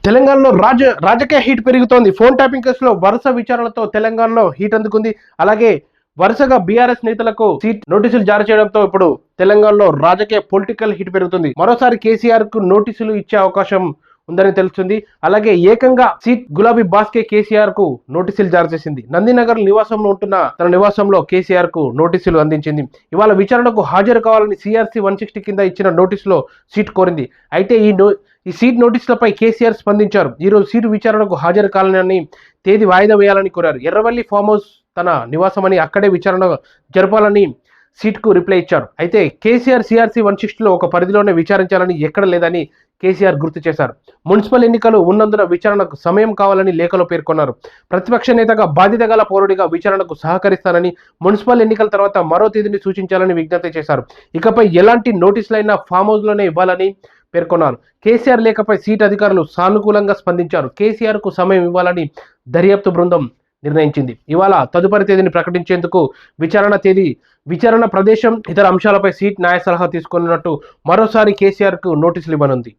తెలంగాణలో రాజకీయ హీట్ పెరుగుతోంది. ఫోన్ ట్యాపింగ్ కేసులో వరుస విచారణలతో తెలంగాణలో హీట్ అందుకుంది. అలాగే వరుసగా బీఆర్ఎస్ నేతలకు సీట్ నోటీసులు జారీ చేయడంతో ఇప్పుడు తెలంగాణలో రాజకీయ పొలిటికల్ హీట్ పెరుగుతుంది. మరోసారి కేసీఆర్ కు నోటీసులు ఇచ్చే అవకాశం ఉందని తెలుస్తుంది. అలాగే ఏకంగా సీట్ గులాబీ బాస్కే కేసీఆర్ కు నోటీసులు జారీ చేసింది. నందినగర్ నివాసంలో ఉంటున్న తన నివాసంలో కేసీఆర్ కు నోటీసులు అందించింది. ఇవాళ విచారణకు హాజరు కావాలని సిఆర్సీ 160 కింద ఇచ్చిన నోటీసులో సీట్ కోరింది. అయితే ఈ సీట్ నోటీసులపై కేసీఆర్ స్పందించారు. ఈరోజు సీటు విచారణకు హాజరు కావాలని తేదీ వాయిదా వేయాలని కోరారు. ఎర్రవల్లి ఫామ్ హౌస్ తన నివాసమని, అక్కడే విచారణ జరపాలని సీట్కు రిప్లై ఇచ్చారు. అయితే కేసీఆర్ సిఆర్సీ 160లో ఒక పరిధిలోనే విచారించాలని ఎక్కడ లేదని కేసీఆర్ గుర్తు చేశారు. మున్సిపల్ ఎన్నికలు ఉన్నందున విచారణకు సమయం కావాలని లేఖలో పేర్కొన్నారు. ప్రతిపక్ష నేతగా బాధ్యత గల పౌరుడిగా విచారణకు సహకరిస్తానని, మున్సిపల్ ఎన్నికల తర్వాత మరో తేదీని సూచించాలని విజ్ఞప్తి చేశారు. ఇకపై ఎలాంటి నోటీసులైనా ఫామ్ హౌస్లోనే ఇవ్వాలని పేర్కొన్నారు. కేసీఆర్ లేఖపై సీట్ అధికారులు సానుకూలంగా స్పందించారు. కేసీఆర్ కు సమయం ఇవ్వాలని దర్యాప్తు బృందం నిర్ణయించింది. ఇవాళ తదుపరి తేదీని ప్రకటించేందుకు విచారణ ప్రదేశం, ఇతర అంశాలపై సీట్ న్యాయ సలహా తీసుకున్నట్టు మరోసారి కేసీఆర్ కు నోటీసులు ఇవ్వనుంది.